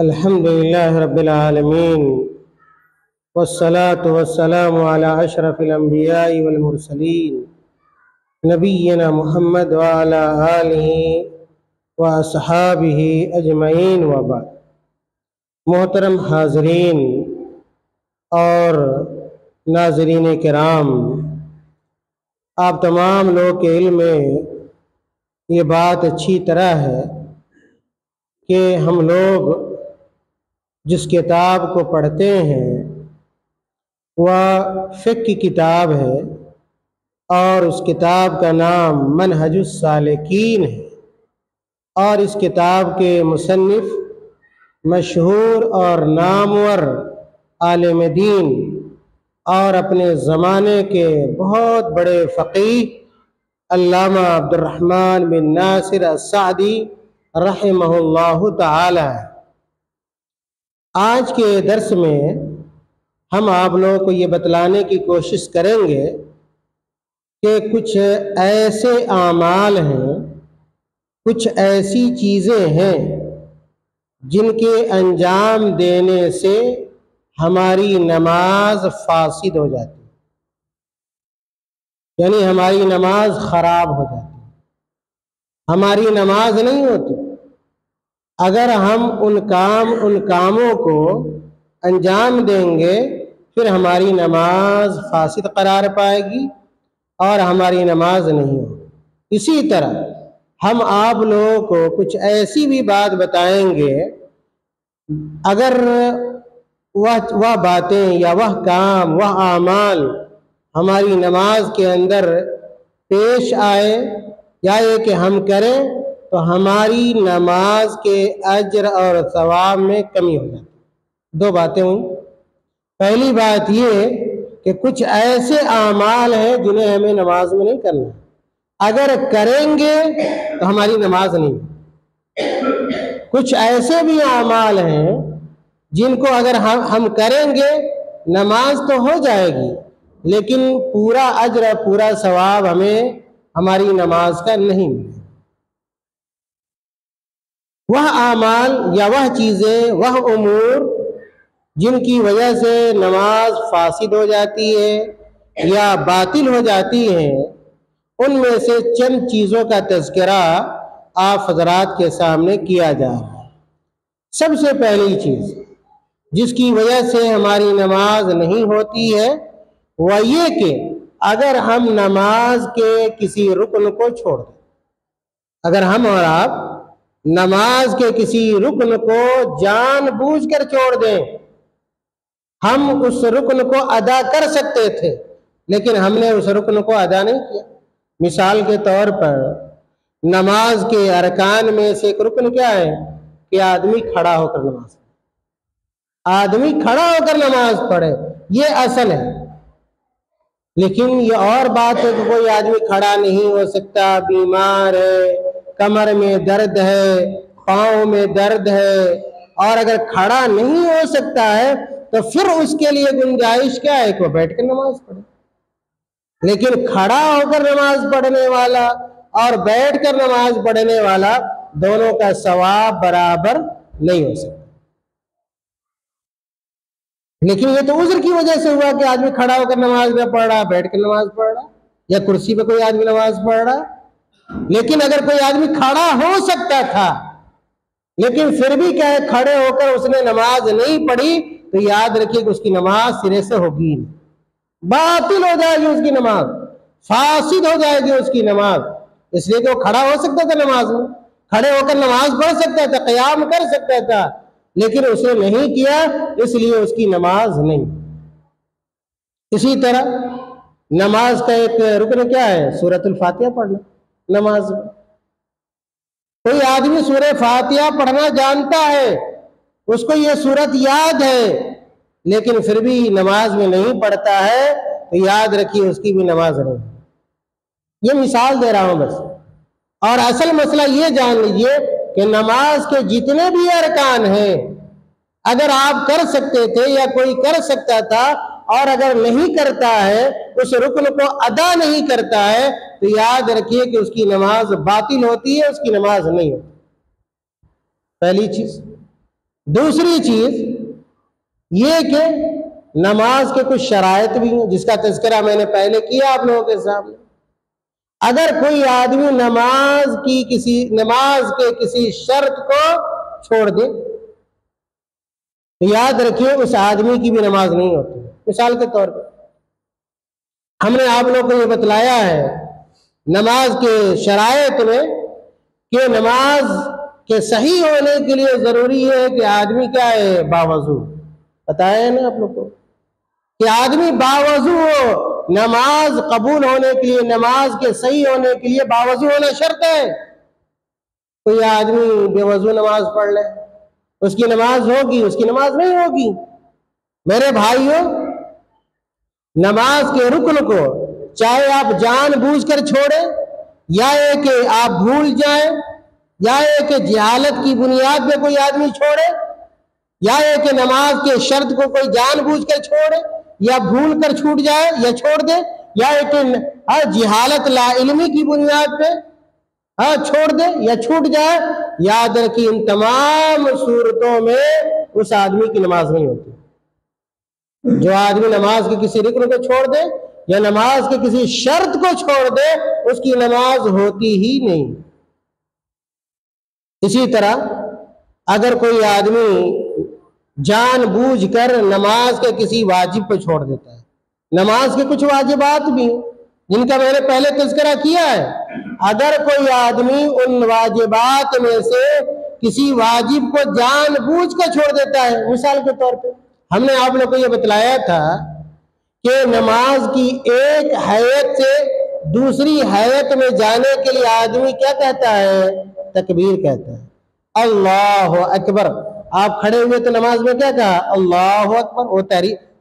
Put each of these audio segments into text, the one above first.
الحمد لله رب العالمين والصلاة والسلام على أشرف الأنبياء والمرسلين نبينا محمد وعلى آله وأصحابه أجمعين وبعد۔ محترم حاضرین اور ناظرین کرام، آپ تمام لوگ کے علم میں یہ بات اچھی طرح ہے کہ ہم لوگ جس کتاب کو پڑھتے ہیں وہ فقہ کی کتاب ہے اور اس کتاب کا نام منہج السالکین ہے، اور اس کتاب کے مصنف مشہور اور نامور عالم دین اور اپنے زمانے کے بہت بڑے فقیہ علامہ عبد الرحمن بن ناصر السعدی رحمہ اللہ تعالی ہے۔ آج کے درس میں ہم آپ لوگوں کو یہ بتلانے کی کوشش کریں گے کہ کچھ ایسے اعمال ہیں، کچھ ایسی چیزیں ہیں جن کے انجام دینے سے ہماری نماز فاسد ہو جاتی ہے، یعنی ہماری نماز خراب ہو جاتی ہے، ہماری نماز نہیں ہوتی۔ اگر ہم ان کاموں کو انجام دیں گے پھر ہماری نماز فاسد قرار پائے گی اور ہماری نماز نہیں ہوگی۔ اسی طرح ہم آپ لوگوں کو کچھ ایسی بھی بات بتائیں گے، اگر وہ باتیں یا وہ کام، وہ اعمال ہماری نماز کے اندر پیش آئے یا یہ کہ ہم کریں تو ہماری نماز کے اجر اور ثواب میں کمی ہو جاتی ہے۔ دو باتیں ہوئیں۔ پہلی بات یہ کہ کچھ ایسے اعمال ہیں جنہیں ہمیں نماز میں نہیں کرنا، اگر کریں گے تو ہماری نماز نہیں۔ کچھ ایسے بھی اعمال ہیں جن کو اگر ہم کریں گے نماز تو ہو جائے گی لیکن پورا اجر پورا ثواب ہمیں ہماری نماز کا نہیں ملے۔ وہ اعمال یا وہ چیزیں، وہ امور جن کی وجہ سے نماز فاسد ہو جاتی ہے یا باطل ہو جاتی ہے، ان میں سے چند چیزوں کا تذکرہ آپ حضرات کے سامنے کیا جا رہا ہے۔ سب سے پہلی چیز جس کی وجہ سے ہماری نماز نہیں ہوتی ہے وہ یہ کہ اگر ہم نماز کے کسی رکن کو چھوڑ دیں، اگر ہم اور آپ نماز کے کسی رکن کو جان بوجھ کر چھوڑ دیں، ہم اس رکن کو ادا کر سکتے تھے لیکن ہم نے اس رکن کو ادا نہیں کیا۔ مثال کے طور پر نماز کے ارکان میں سے ایک رکن کیا ہے کہ آدمی کھڑا ہو کر نماز پڑھے، آدمی کھڑا ہو کر نماز پڑھے، یہ اصل ہے۔ لیکن یہ اور بات ہے کہ کوئی آدمی کھڑا نہیں ہو سکتا، بیمار ہے، کمر میں درد ہے، پاؤں میں درد ہے، اور اگر کھڑا نہیں ہو سکتا ہے تو پھر اس کے لیے گنجائش کیا ہے کہ وہ بیٹھ کر نماز پڑھے۔ لیکن کھڑا ہو کر نماز پڑھنے والا اور بیٹھ کر نماز پڑھنے والا دونوں کا ثواب برابر نہیں ہو سکتا۔ لیکن یہ تو عذر کی وجہ سے ہوا کہ آدمی کھڑا ہو کر نماز نہ پڑھ رہا، بیٹھ کر نماز پڑھ رہا، یا کرسی پہ کوئی آدمی نماز پڑھ رہا۔ لیکن اگر کوئی آدمی کھڑا ہو سکتا تھا لیکن پھر بھی کیا ہے کھڑے ہو کر اس نے نماز نہیں پڑھی تو یاد رکھیے کہ اس کی نماز سرے سے ہوگی نہیں، باطل ہو جائے گی اس کی نماز، فاسد ہو جائے گی اس کی نماز۔ اس لیے کہ وہ کھڑا ہو سکتا تھا، نماز میں کھڑے ہو کر نماز پڑھ سکتا تھا، قیام کر سکتا تھا، لیکن اس نے نہیں کیا اس لیے اس کی نماز نہیں۔ اسی طرح نماز کا ایک رکن کیا ہے سورۃ الفاتحہ پڑھنا۔ نماز میں کوئی آدمی سورہ فاتحہ پڑھنا جانتا ہے، اس کو یہ سورت یاد ہے لیکن پھر بھی نماز میں نہیں پڑھتا ہے تو یاد رکھیے اس کی بھی نماز نہیں۔ یہ مثال دے رہا ہوں بس، اور اصل مسئلہ یہ جان لیجئے کہ نماز کے جتنے بھی ارکان ہیں اگر آپ کر سکتے تھے یا کوئی کر سکتا تھا اور اگر نہیں کرتا ہے، اس رکن کو ادا نہیں کرتا ہے تو یاد رکھیے کہ اس کی نماز باطل ہوتی ہے، اس کی نماز نہیں ہوتی۔ پہلی چیز۔ دوسری چیز یہ کہ نماز کے کچھ شرائط بھی ہیں جس کا تذکرہ میں نے پہلے کیا آپ لوگوں کے سامنے. اگر کوئی آدمی نماز کے کسی شرط کو چھوڑ دے تو یاد رکھیے اس آدمی کی بھی نماز نہیں ہوتی. مثال کے طور پہ ہم نے آپ لوگوں کو یہ بتلایا ہے نماز کے شرائط میں کہ نماز کے صحیح ہونے کے لیے ضروری ہے کہ آدمی کیا ہے؟ باوضو. بتایا ہے نا آپ لوگ کو کہ آدمی باوضو ہو. نماز قبول ہونے کے لیے، نماز کے صحیح ہونے کے لیے باوضو ہونا شرط ہے. کوئی آدمی بے وضو نماز پڑھ لے، اس کی نماز ہوگی؟ اس کی نماز نہیں ہوگی. میرے بھائیوں، نماز کے رکن کو چاہے آپ جان بوجھ کر چھوڑیں، یا یہ کہ آپ بھول جائیں، یا یہ کہ جہالت کی بنیاد پہ کوئی آدمی چھوڑے، یا یہ کہ نماز کے شرط کو کوئی جان بوجھ کر چھوڑے، یا بھول کر چھوٹ جائے یا چھوڑ دے، یا یہ کہ جہالت لا علمی کی بنیاد پہ چھوڑ دے یا چھوٹ جائے، یاد رکھیں ان تمام صورتوں میں اس آدمی کی نماز نہیں ہوتی. جو آدمی نماز کے کسی رکن کو چھوڑ دے یا نماز کے کسی شرط کو چھوڑ دے اس کی نماز ہوتی ہی نہیں. اسی طرح اگر کوئی آدمی جان بوجھ کر نماز کے کسی واجب کو چھوڑ دیتا ہے، نماز کے کچھ واجبات بھی جن کا میں نے پہلے تذکرہ کیا ہے، اگر کوئی آدمی ان واجبات میں سے کسی واجب کو جان بوجھ کر چھوڑ دیتا ہے، مثال کے طور پہ ہم نے آپ لوگوں کو یہ بتلایا تھا کہ نماز کی ایک حیت سے دوسری حیت میں جانے کے لیے آدمی کیا کہتا ہے؟ تکبیر کہتا ہے. اللہ اکبر. آپ کھڑے ہوئے تو نماز میں کیا کہا؟ اللہ اکبر. وہ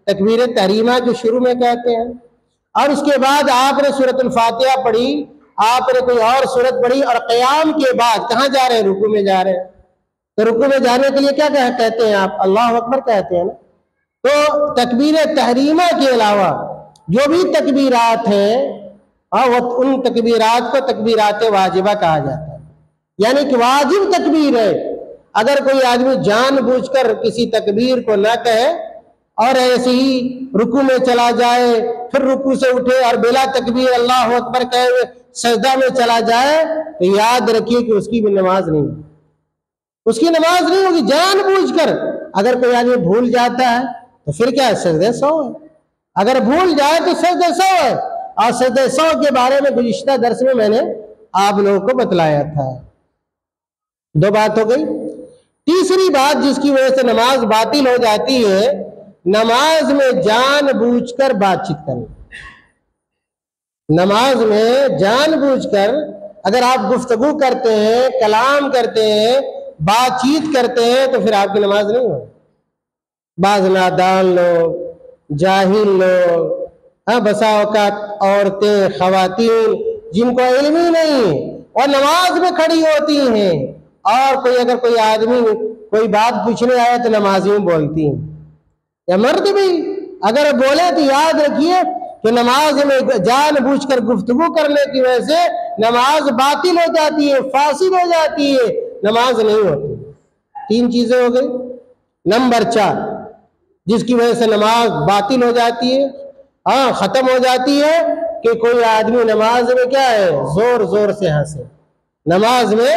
تکبیر تحریمہ جو شروع میں کہتے ہیں. اور اس کے بعد آپ نے سورۃ الفاتحہ پڑھی، آپ نے کوئی اور سورت پڑھی، اور قیام کے بعد کہاں جا رہے ہیں؟ رکوع میں جا رہے ہیں. تو رکوع میں جانے کے لیے کیا کہتے ہیں آپ؟ اللہ اکبر کہتے ہیں نا. تو تکبیر تحریمہ کے علاوہ جو بھی تکبیرات ہیں ان تکبیرات کو تکبیرات واجبہ کہا جاتا ہے، یعنی کہ واجب تکبیر ہے. اگر کوئی آدمی جان بوجھ کر کسی تکبیر کو نہ کہے اور ایسے ہی رکوع میں چلا جائے، پھر رکوع سے اٹھے اور بلا تکبیر اللہ اکبر کہے ہوئے سجدہ میں چلا جائے، تو یاد رکھیے کہ اس کی بھی نماز نہیں ہوگی. اس کی نماز نہیں ہوگی جان بوجھ کر. اگر کوئی آدمی بھول جاتا ہے تو پھر کیا ہے؟ سجدہ سہو ہے. اگر بھول جائے تو سجدہ سہو ہے. اور سجدہ سہو کے بارے میں گزشتہ درس میں نے آپ لوگوں کو بتلایا تھا. 2 بات ہو گئی. تیسری بات جس کی وجہ سے نماز باطل ہو جاتی ہے، نماز میں جان بوجھ کر بات چیت کرنا. نماز میں جان بوجھ کر اگر آپ گفتگو کرتے ہیں، کلام کرتے ہیں، بات چیت کرتے ہیں تو پھر آپ کی نماز نہیں ہوگی. بعض نادان لوگ، جاہل لوگ، بسا اوقات عورتیں، خواتین جن کو علم ہی نہیں اور نماز میں کھڑی ہوتی ہیں، اور اگر کوئی آدمی کوئی بات پوچھنے آیا تو نمازی میں بولتی ہیں، یا مرد بھی اگر بولے تو یاد رکھیے کہ نماز میں جان بوجھ کر گفتگو کرنے کی وجہ سے نماز باطل ہو جاتی ہے، فاسد ہو جاتی ہے، نماز نہیں ہوتی. 3 چیزیں ہو گئی. نمبر 4 جس کی وجہ سے نماز باطل ہو جاتی ہے، ختم ہو جاتی ہے، کہ کوئی آدمی نماز میں کیا ہے؟ زور زور سے ہنسے. نماز میں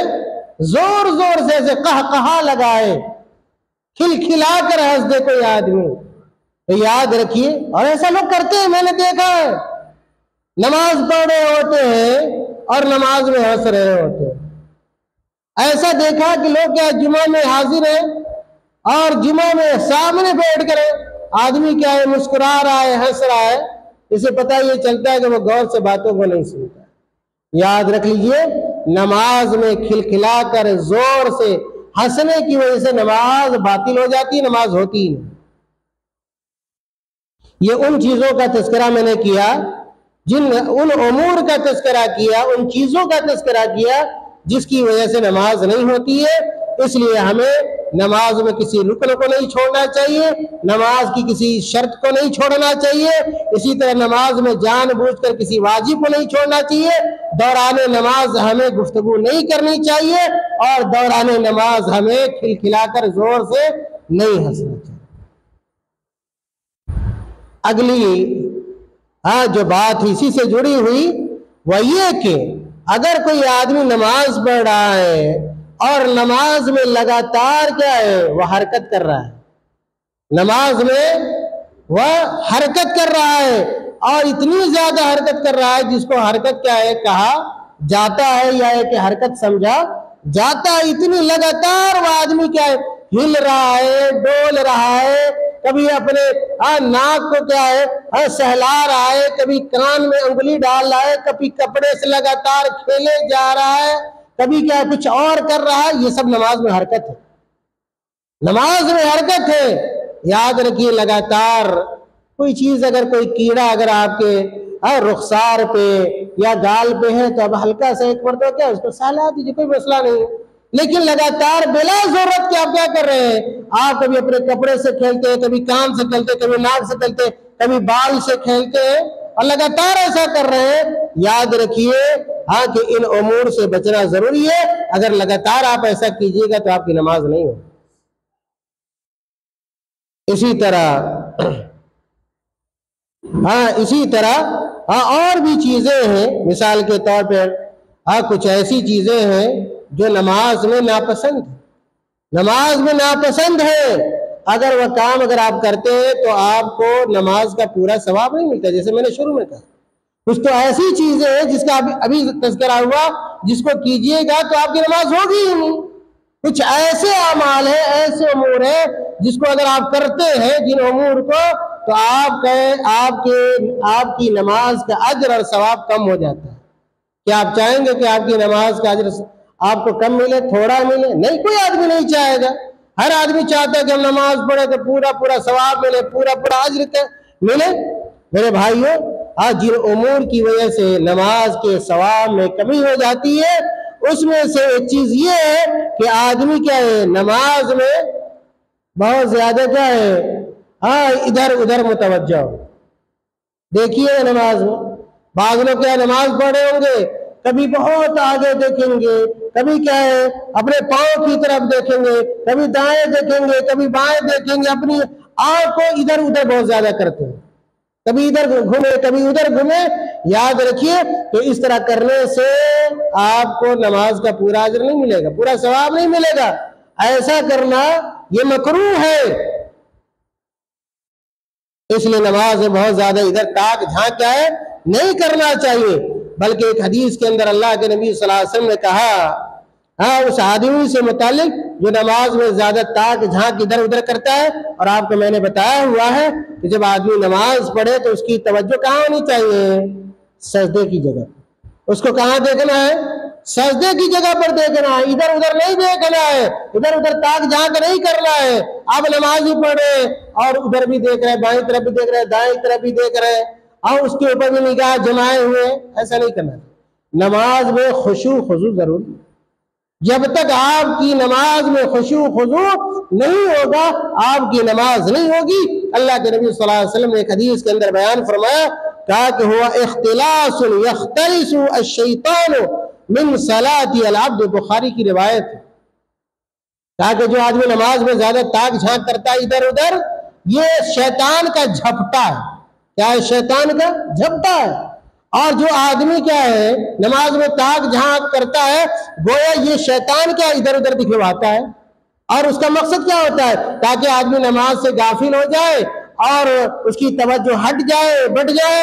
زور زور سے ایسے قہقہا لگائے، کھلکھلا کر ہنس دے کوئی آدمی، تو یاد رکھیے. اور ایسا لوگ کرتے ہیں، میں نے دیکھا ہے. نماز پڑھ رہے ہوتے ہیں اور نماز میں ہنس رہے ہوتے ہیں. ایسا دیکھا کہ لوگ کیا جمعہ میں حاضر ہیں اور جمعہ میں سامنے بیٹھ کر آدمی کیا ہے؟ مسکرا رہا ہے، ہنس رہا ہے. اسے پتہ یہ چلتا ہے کہ وہ غور سے باتوں کو نہیں سنتا. یاد رکھ لیجئے، نماز میں کھلکھلا کر زور سے ہنسنے کی وجہ سے نماز باطل ہو جاتی ہے، نماز ہوتی ہی نہیں. یہ ان چیزوں کا تذکرہ میں نے کیا، ان امور کا تذکرہ کیا، ان چیزوں کا تذکرہ کیا جس کی وجہ سے نماز نہیں ہوتی ہے. اس لیے ہمیں نماز میں کسی رکن کو نہیں چھوڑنا چاہیے، نماز کی کسی شرط کو نہیں چھوڑنا چاہیے، اسی طرح نماز میں جان بوجھ کر کسی واجب کو نہیں چھوڑنا چاہیے، دوران نماز ہمیں گفتگو نہیں کرنی چاہیے، اور دوران نماز ہمیں کھلکھلا کر زور سے نہیں ہنسنا چاہیے۔ اگلی جو بات اسی سے جڑی ہوئی وہ یہ کہ اگر کوئی آدمی نماز پڑھ رہا ہے اور نماز میں لگاتار کیا ہے وہ حرکت کر رہا ہے، نماز میں وہ حرکت کر رہا ہے اور اتنی زیادہ حرکت کر رہا ہے جس کو حرکت کیا ہے کہا جاتا ہے یا کہ حرکت سمجھا جاتا ہے، اتنی لگاتار وہ آدمی کیا ہے ہل رہا ہے، ڈول رہا ہے، کبھی اپنے ناک کو کیا ہے سہلا رہا ہے، کبھی کان میں انگلی ڈال رہا ہے، کبھی کپڑے سے لگاتار کھیلے جا رہا ہے، کبھی کیا کچھ اور کر رہا ہے، یہ سب نماز میں حرکت ہے، نماز میں حرکت ہے۔ یاد رکھیے لگاتار کوئی چیز اگر کوئی کیڑا اگر آپ کے رخسار پہ یا گال پہ ہے تو اب ہلکا سا ایک مرتبہ کیا اس کو سہلا دیجیے، کوئی مسئلہ نہیں، لیکن لگاتار بلا ضرورت کے آپ کیا کر رہے ہیں، آپ کبھی اپنے کپڑے سے کھیلتے ہیں، کبھی کان سے کھیلتے ہیں، کبھی ناک سے کھیلتے ہیں، کبھی بال سے کھیلتے ہیں اور لگاتار ایسا کر رہے ہیں۔ یاد رکھیے کہ ان امور سے بچنا ضروری ہے، اگر لگاتار آپ ایسا کیجیے گا تو آپ کی نماز نہیں ہوگی۔ اسی طرح اور بھی چیزیں ہیں، مثال کے طور پر کچھ ایسی چیزیں ہیں جو نماز میں ناپسند ہے، نماز میں ناپسند ہے، اگر وہ کام اگر آپ کرتے ہیں تو آپ کو نماز کا پورا ثواب نہیں ملتا، جیسے میں نے شروع میں کہا کچھ تو ایسی چیزیں ہیں جس کا ابھی تذکرہ ہوا جس کو کیجئے گا تو آپ کی نماز ہوگی ہی نہیں، کچھ ایسے اعمال ہیں، ایسے امور ہیں جس کو اگر آپ کرتے ہیں جن امور کو تو آپ کی نماز کا اجر اور ثواب کم ہو جاتا ہے۔ کیا آپ چاہیں گے کہ آپ کی نماز کا اجر آپ کو کم ملے، تھوڑا ملے؟ نہیں، کوئی آدمی نہیں چاہے گا، ہر آدمی چاہتا ہے کہ ہم نماز پڑھے تو پورا ثواب ملے، پورا اجر ملے۔ میرے بھائیوں، جن امور کی وجہ سے نماز کے ثواب میں کمی ہو جاتی ہے اس میں سے ایک چیز یہ ہے کہ آدمی کیا ہے نماز میں بہت زیادہ کیا ہے ادھر ادھر متوجہ ہو۔ دیکھیے نماز میں بعض لوگ کیا نماز پڑھے ہوں گے، کبھی بہت آگے دیکھیں گے، کبھی کیا ہے اپنے پاؤں کی طرف دیکھیں گے، کبھی دائیں دیکھیں گے، کبھی بائیں دیکھیں گے، اپنی آنکھ کو ادھر ادھر بہت زیادہ کرتے ہیں، کبھی ادھر گھومے کبھی ادھر گھومے۔ یاد رکھیے کہ اس طرح کرنے سے آپ کو نماز کا پورا اجر نہیں ملے گا، پورا ثواب نہیں ملے گا، ایسا کرنا یہ مکروہ ہے۔ اس لیے نماز میں بہت زیادہ ادھر تاک جھانک کیا ہے نہیں کرنا چاہیے، بلکہ ایک حدیث کے اندر اللہ کے نبی صلی اللہ علیہ وسلم نے کہا اس آدمی سے متعلق جو نماز میں زیادہ تاک جھانک ادھر ادھر کرتا ہے، اور آپ کو میں نے بتایا ہوا ہے کہ جب آدمی نماز پڑھے تو اس کی توجہ کہاں ہونی چاہیے؟ سجدے کی جگہ۔ اس کو کہاں دیکھنا ہے؟ سجدے کی جگہ پر دیکھنا ہے، ادھر ادھر نہیں دیکھنا ہے، ادھر ادھر تاک جھانک نہیں کرنا ہے۔ آپ نماز ہی پڑھ رہے اور ادھر بھی دیکھ رہے، بائیں طرف بھی دیکھ رہے، دائیں طرف بھی دیکھ رہے اور اس کے اوپر بھی نگاہ جمائے ہوئے، ایسا نہیں کرنا۔ نماز میں خشوع خضوع ضروری ہے۔ جب تک آپ کی نماز میں خشوع خضوع نہیں ہوگا آپ کی نماز نہیں ہوگی۔ اللہ کے نبی صلی اللہ علیہ وسلم نے ایک حدیث کے اندر بیان فرمایا، کہا کہ ہوا اختلاس یختلس الشیطان من صلاة العبد، بخاری کی روایت ہے، کہا کہ جو آدمی نماز میں زیادہ تاک جھانک کرتا ہے ادھر ادھر، یہ شیطان کا جھپٹا ہے۔ کیا ہے؟ شیطان کا جھپٹا ہے۔ اور جو آدمی کیا ہے نماز میں تاک جھانک کرتا ہے گویا یہ شیطان کیا ادھر ادھر دکھواتا ہے، اور اس کا مقصد کیا ہوتا ہے؟ تاکہ آدمی نماز سے غافل ہو جائے اور اس کی توجہ ہٹ جائے، بٹ جائے،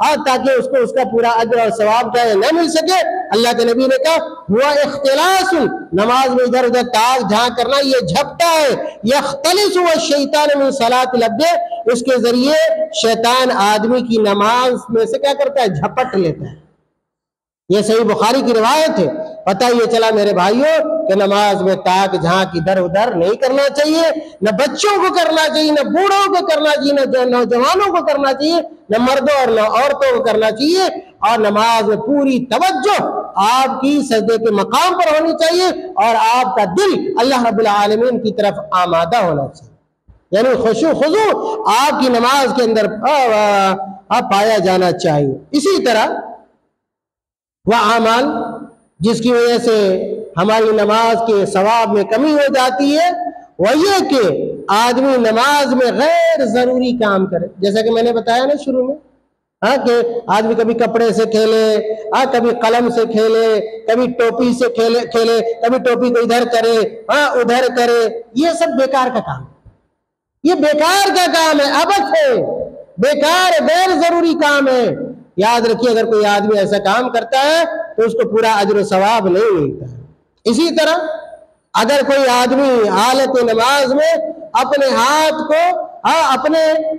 اور تاکہ اس کو اس کا پورا اجر اور ثواب کیا ہے نہ مل سکے۔ اللہ کے نبی نے کہا ہوا اختلاس، نماز میں ادھر ادھر تاک جھانک کرنا یہ جھپٹا ہے۔ یختلس الشیطان من صلاة العبد، اس کے ذریعے شیطان آدمی کی نماز میں سے کیا کرتا ہے؟ جھپٹ لیتا ہے۔ یہ صحیح بخاری کی روایت ہے۔ پتہ یہ چلا میرے بھائیوں کہ نماز میں تاک جھانک ادھر ادھر نہیں کرنا چاہیے، نہ بچوں کو کرنا چاہیے، نہ بوڑھوں کو کرنا چاہیے، نہ نوجوانوں کو کرنا چاہیے، نہ مردوں اور نہ عورتوں کو کرنا چاہیے۔ اور نماز میں پوری توجہ آپ کی سجدے کے مقام پر ہونی چاہیے اور آپ کا دل اللہ رب العالمین کی طرف آمادہ ہونا چاہیے، یعنی خشوع خضوع آپ کی نماز کے اندر پایا جانا چاہیے۔ اسی طرح وہ اعمال جس کی وجہ سے ہماری نماز کے ثواب میں کمی ہو جاتی ہے وہ یہ کہ آدمی نماز میں غیر ضروری کام کرے، جیسا کہ میں نے بتایا نا شروع میں کہ آدمی کبھی کپڑے سے کھیلے، کبھی قلم سے کھیلے، کبھی ٹوپی سے کھیلے، کبھی ٹوپی کو ادھر کرے ادھر کرے، یہ سب بیکار کا کام ہے، یہ بیکار کا کام ہے، عبث ہے، بیکار غیر ضروری کام ہے۔ یاد رکھیے اگر کوئی آدمی ایسا کام کرتا ہے تو اس کو پورا اجر و ثواب نہیں ملتا ہے۔ اسی طرح اگر کوئی آدمی حالت نماز میں اپنے ہاتھ کو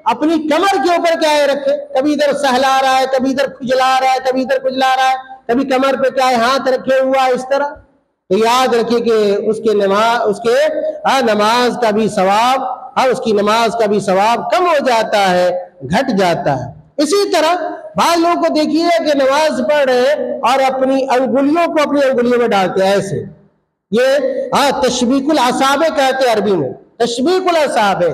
اپنی کمر کے اوپر کیا ہے رکھے، کبھی ادھر سہلا رہا ہے، کبھی ادھر کھجلا رہا ہے، کبھی ادھر کھجلا رہا ہے، کبھی کمر پہ کیا ہے ہاتھ رکھے ہوا اس طرح، تو یاد رکھیے کہ اس کے نماز کا بھی ثواب اس کی نماز کا بھی ثواب کم ہو جاتا ہے، گھٹ جاتا ہے۔ اسی طرح بعض لوگوں کو دیکھیے کہ نماز پڑھ رہے اور اپنی انگلیوں کو اپنی انگلیوں میں ڈالتے ہیں ایسے، یہ تشبیک الاصابع کہتے ہیں عربی میں، تشبیک الاصابع،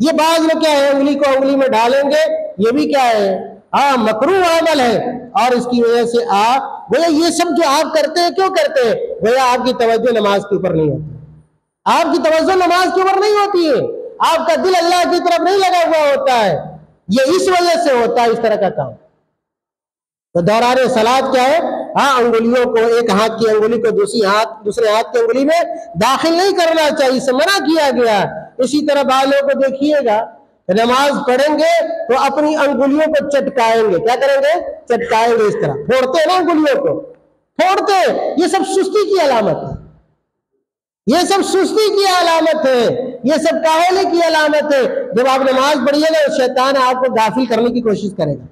یہ بعض لوگ کیا ہے انگلی کو انگلی میں ڈالیں گے، یہ بھی کیا ہے مکروہ عمل ہے، اور اس کی وجہ سے گویا یہ سب جو آپ کرتے ہیں کیوں کرتے ہیں، گویا آپ کی توجہ نماز کے اوپر نہیں ہوتی، آپ کی توجہ نماز کے اوپر نہیں ہوتی ہے، آپ کا دل اللہ کی طرف نہیں لگا ہوا ہوتا ہے، یہ اس وجہ سے ہوتا ہے اس طرح کا کام۔ تو دوران صلاۃ کیا ہے انگلیوں کو، ایک ہاتھ کی انگلی کو دوسرے ہاتھ کی انگلی میں داخل نہیں کرنا چاہیے، اسے منع کیا گیا۔ اسی طرح بعض لوگوں کو دیکھیے گا نماز پڑھیں گے تو اپنی انگلیوں کو چٹکائیں گے، کیا کریں گے، چٹکائیں گے، اس طرح پھوڑتے ہیں نا انگلیوں کو، پھوڑتے، یہ سب سستی کی علامت ہے، یہ سب سستی کی علامت ہے، یہ سب کاہلی کی علامت ہے۔ جب آپ نماز پڑھیے گا شیطان آپ کو غافل کرنے کی کوشش کرے گا،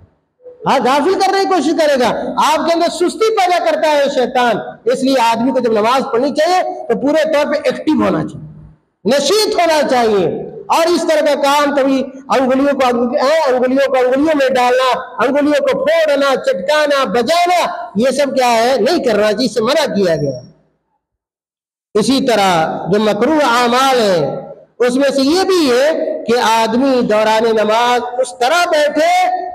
غافل کرنے کی کوشش کرے گا، آپ کے اندر سستی پیدا کرتا ہے شیطان۔ اس لیے آدمی کو جب نماز پڑھنی چاہیے تو پورے طور پہ ایکٹیو ہونا چاہیے، نشیط ہونا چاہیے، اور اس طرح کا کام کبھی انگلیوں کو انگلیوں میں ڈالنا، انگلیوں کو پھوڑنا، چٹکانا، بجانا، یہ سب کیا ہے نہیں کرنا چاہیے، اسے منع کیا گیا۔ اسی طرح جو مکروہ اعمال ہیں اس میں سے یہ بھی ہے کہ آدمی دوران نماز اس طرح بیٹھے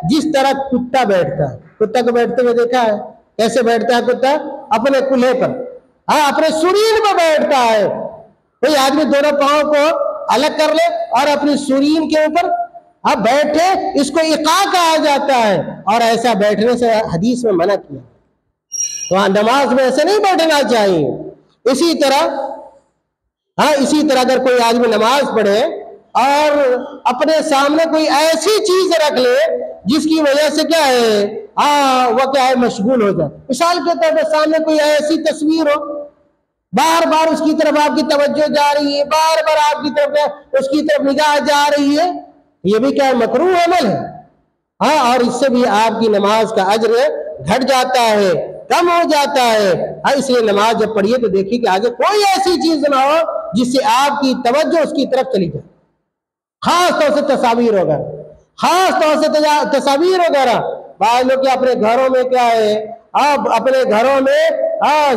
جس طرح کتا بیٹھتا ہے۔ کتا کو بیٹھتے ہوئے دیکھا ہے، کیسے بیٹھتا ہے کتا؟ اپنے کلہے پر، اپنے سرین پر بیٹھتا ہے۔ کوئی آدمی دونوں پاؤں کو الگ کر لے اور اپنی سرین کے اوپر بیٹھے، اس کو ایقاع کہا جاتا ہے، اور ایسا بیٹھنے سے حدیث میں منع کیا، تو نماز میں ایسے نہیں بیٹھنا چاہیے۔ اسی طرح اگر کوئی آدمی نماز پڑھے اور اپنے سامنے کوئی ایسی چیز رکھ لے جس کی وجہ سے کیا ہے وہ کیا ہے مشغول ہو جائے، مثال کے طور پر سامنے کوئی ایسی تصویر ہو، بار بار اس کی طرف آپ کی توجہ جا رہی ہے، بار بار آپ کی طرف اس کی طرف نگاہ جا رہی ہے، یہ بھی کیا ہے مکروہ عمل ہے، اور اس سے بھی آپ کی نماز کا اجر گھٹ جاتا ہے، کم ہو جاتا ہے۔ اس لیے نماز جب پڑھیے تو دیکھیے کہ آگے کوئی ایسی چیز نہ ہو جس سے آپ کی توجہ اس کی طرف چلی جائے، خاص طور سے تصاویر وغیرہ، بعض لوگ اپنے گھروں میں کیا ہے اپنے گھروں میں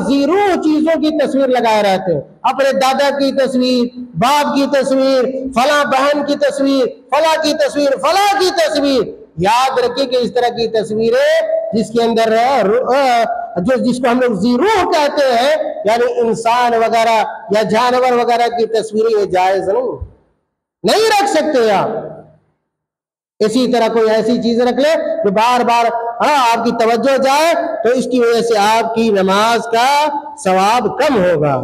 زیرو چیزوں کی تصویر لگائے رہتے ہیں، اپنے دادا کی تصویر، باپ کی تصویر، فلاں بہن کی تصویر، فلاں کی تصویر، فلاں کی تصویر۔ یاد رکھیے کہ اس طرح کی تصویریں جس کے اندر جس کو ہم لوگ زیرو کہتے ہیں، یعنی انسان وغیرہ یا جانور وغیرہ کی تصویریں، یہ جائز نہیں رکھ سکتے آپ۔ اسی طرح کوئی ایسی چیز رکھ لے جو بار بار آپ کی توجہ جائے تو اس کی وجہ سے آپ کی نماز کا ثواب کم ہوگا۔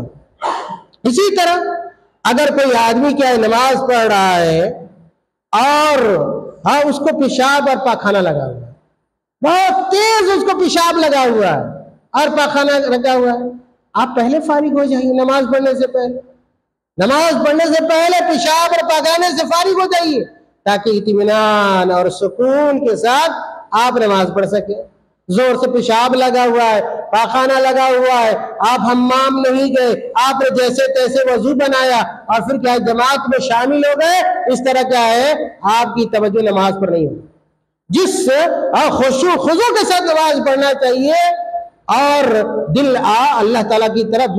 اسی طرح اگر کوئی آدمی کیا نماز پڑھ رہا ہے اور اس کو پیشاب اور پاخانہ لگا ہوا ہے، بہت تیز اس کو پیشاب لگا ہوا ہے اور پاخانہ لگا ہوا ہے، آپ پہلے فارغ ہو جائیے نماز پڑھنے سے پہلے پیشاب اور پاخانے سے فارغ ہو جائیے تاکہ اطمینان اور سکون کے ساتھ آپ نماز پڑھ سکیں۔ زور سے پیشاب لگا ہوا ہے، پاخانہ لگا ہوا ہے، آپ حمام نہیں گئے، آپ نے جیسے تیسے وضو بنایا اور پھر کیا ہے جماعت میں شامل ہو گئے، اس طرح کیا ہے آپ کی توجہ نماز پر نہیں ہوگی۔ جس خشوع خضوع کے ساتھ نماز پڑھنا چاہیے اور دل اللہ تعالیٰ کی طرف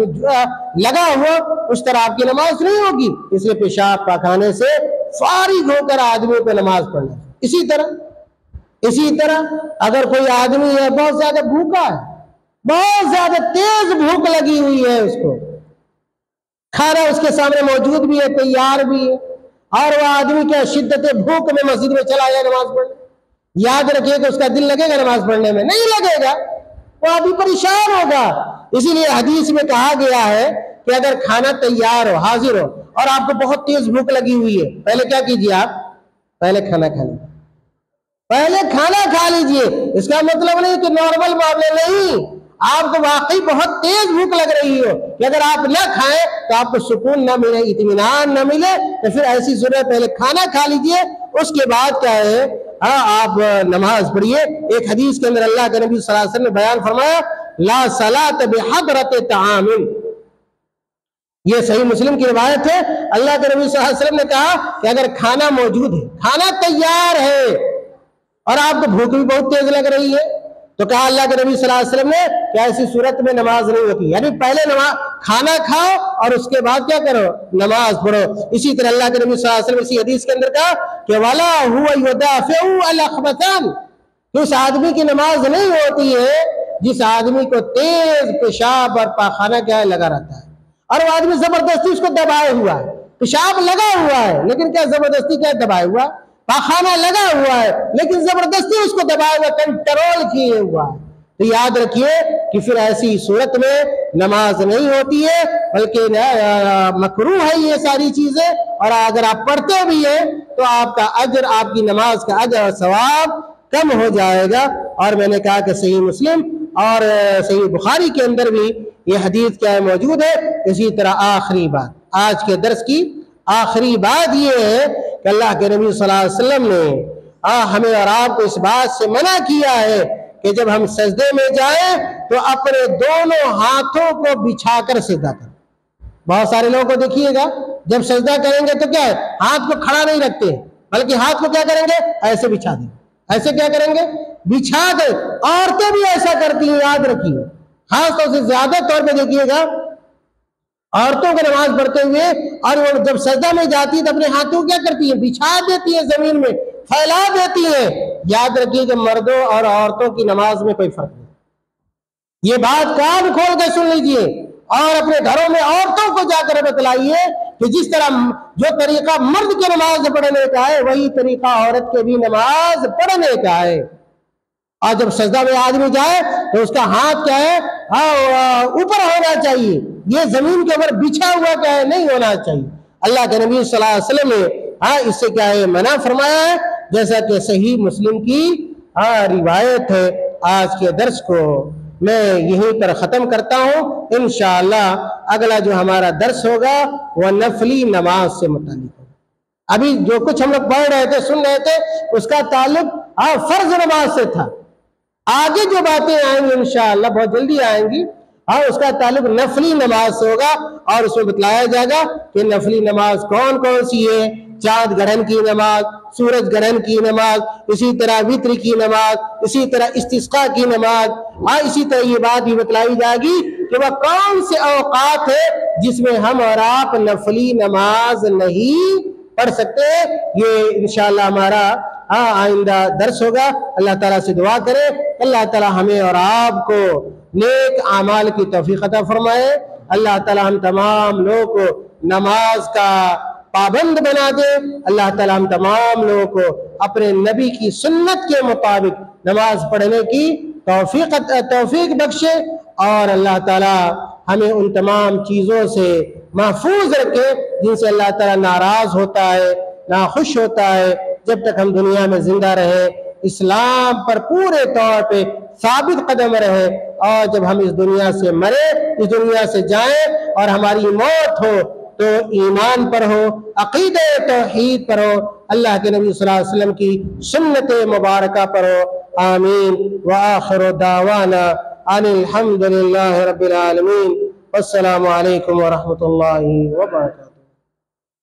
لگا ہوا، اس طرح آپ کی نماز نہیں ہوگی۔ اس لیے پیشاب پاخانے سے فارغ ہو کر آدمی کو نماز پڑھنا۔ اسی طرح اگر کوئی آدمی ہے بہت زیادہ بھوکا ہے، بہت زیادہ تیز بھوک لگی ہوئی ہے، اس کو کھانا اس کے سامنے موجود بھی ہے، تیار بھی ہے، اور وہ آدمی کیا شدت بھوک میں مسجد میں چلا جائے نماز پڑھنے، یاد رکھیے کہ اس کا دل لگے گا نماز پڑھنے میں؟ نہیں لگے گا، وہ آدمی پریشان ہوگا۔ اسی لیے حدیث میں کہا گیا ہے کہ اگر کھانا تیار ہو، حاضر ہو، اور آپ کو بہت تیز بھوک لگی ہوئی ہے، پہلے کیا کیجیے؟ آپ پہلے کھانا کھا لیجیے، پہلے کھانا کھا لیجیے۔ اس کا مطلب نہیں کہ نارمل معاملے نہیں، آپ کو واقعی بہت تیز بھوک لگ رہی ہو کہ اگر آپ نہ کھائیں تو آپ کو سکون نہ ملے، اطمینان نہ ملے، تو پھر ایسی صورت پہلے کھانا کھا لیجیے، اس کے بعد کیا ہے آپ نماز پڑھیے۔ ایک حدیث کے اندر اللہ کے نبی صلی اللہ علیہ وسلم نے بیان فرمایا لا صلاۃ بحضرۃ طعام، یہ صحیح مسلم کی روایت ہے۔ اللہ کے نبی صلی اللہ علیہ وسلم نے کہا کہ اگر کھانا موجود ہے، کھانا تیار ہے، اور آپ کو بھوک بھی بہت تیز لگ رہی ہے، تو کہا اللہ کے نبی صلی اللہ علیہ وسلم نے کہ ایسی صورت میں نماز نہیں ہوتی، یعنی پہلے کھانا کھاؤ اور اس کے بعد کیا کرو؟ نماز پڑھو۔ اسی طرح اللہ کے نبی صلی اللہ علیہ وسلم اسی حدیث کے اندر کہا کہ وَلَا هُوَ يُدَافِعُ الْأَخْبَثَانِ، کہ اس آدمی کی نماز نہیں ہوتی ہے جس آدمی کو تیز پیشاب اور پاخانہ کیا لگا رہتا ہے، اور وہ آدمی زبردستی اس کو دبائے ہوا ہے، پیشاب لگا ہوا ہے لیکن کیا زبردستی کیا دبائے ہوا، پاخانہ لگا ہوا ہے لیکن زبردستی اس کو دبائے ہوا، کنٹرول کیے ہوا ہے۔ تو یاد رکھیے کہ پھر ایسی صورت میں نماز نہیں ہوتی ہے، بلکہ مکروہ ہے یہ ساری چیزیں، اور اگر آپ پڑھتے بھی ہیں تو آپ کا اجر، آپ کی نماز کا اجر اور ثواب کم ہو جائے گا۔ اور میں نے کہا کہ صحیح مسلم اور صحیح بخاری کے اندر بھی یہ حدیث کیا موجود ہے۔ اسی طرح آخری بات، آج کے درس کی آخری بات یہ ہے کہ اللہ کے نبی صلی اللہ علیہ وسلم نے ہمیں اور آپ کو اس بات سے منع کیا ہے کہ جب ہم سجدے میں جائیں تو اپنے دونوں ہاتھوں کو بچھا کر سجدہ کریں۔ بہت سارے لوگوں کو دیکھیے گا جب سجدہ کریں گے تو کیا ہے، ہاتھ کو کھڑا نہیں رکھتے، بلکہ ہاتھ کو کیا کریں گے؟ ایسے بچھا دیں۔ ایسے کیا کریں گے؟ بچھا دیں۔ عورتیں بھی ایسا کرتی ہیں، یاد رکھیے، خاص طور سے زیادہ طور پہ دیکھیے گا عورتوں کو نماز پڑھتے ہوئے، اور وہ جب سجدہ میں جاتی ہے تو اپنے ہاتھوں کیا کرتی ہیں؟ بچھا دیتی ہیں، زمین میں پھیلا دیتی ہیں۔ یاد رکھیے کہ مردوں اور عورتوں کی نماز میں کوئی فرق نہیں۔ یہ بات کان کھول کے سن لیجئے، اور اپنے گھروں میں عورتوں کو جا کر بتلائیے کہ جس طرح جو طریقہ مرد کے نماز پڑھنے کا ہے وہی طریقہ عورت کے بھی نماز پڑھنے کا ہے۔ اور جب سجدہ میں آدمی جائے تو اس کا ہاتھ کیا ہے؟ اوپر ہونا چاہیے، یہ زمین کے اوپر بچھا ہوا کیا ہے؟ نہیں ہونا چاہیے۔ اللہ کے نبی صلی اللہ علیہ وسلم نے اس سے کیا ہے؟ منع فرمایا ہے، جیسا کہ صحیح مسلم کی روایت ہے۔ آج کے درس کو میں یہیں پر ختم کرتا ہوں۔ انشاءاللہ اگلا جو ہمارا درس ہوگا وہ نفلی نماز سے متعلق ہوگا۔ ابھی جو کچھ ہم لوگ پڑھ رہے تھے، سن رہے تھے، اس کا تعلق فرض نماز سے تھا۔ آگے جو باتیں آئیں گی انشاءاللہ بہت جلدی آئیں گی، اس کا تعلق نفلی نماز سے ہوگا، اور اس میں بتلایا جائے گا کہ نفلی نماز کون کون سی ہے۔ چاند گرہن کی نماز، سورج گرہن کی نماز، اسی طرح وتر کی نماز، اسی طرح استسقاء کی نماز، اسی طرح یہ بات بھی بتلائی جائے گی کہ وہ کون سے اوقات ہے جس میں ہم اور آپ نفلی نماز نہیں پڑھ سکتے۔ یہ انشاءاللہ ہمارا آئندہ درس ہوگا۔ اللہ تعالیٰ سے دعا کریں، اللہ تعالیٰ ہمیں اور آپ کو نیک اعمال کی توفیق عطا فرمائے۔ اللہ تعالیٰ ہم تمام لوگوں کو نماز کا پابند بنا دے۔ اللہ تعالیٰ ہم تمام لوگوں کو اپنے نبی کی سنت کے مطابق نماز پڑھنے کی توفیق بخشے، اور اللہ تعالیٰ ہمیں ان تمام چیزوں سے محفوظ رکھے جن سے اللہ تعالیٰ ناراض ہوتا ہے، ناخوش ہوتا ہے۔ جب تک ہم دنیا میں زندہ رہے، اسلام پر پورے طور پہ ثابت قدم رہے، اور جب ہم اس دنیا سے مرے، اس دنیا سے جائیں اور ہماری موت ہو تو ایمان پر ہو، عقیدہ توحید پر ہو، اللہ کے نبی صلی اللہ علیہ وسلم کی سنت مبارکہ پر ہو۔ آمین۔ وآخر دعوانا ان الحمد للہ رب العالمین۔ والسلام علیکم ورحمۃ اللہ وبرکاتہ۔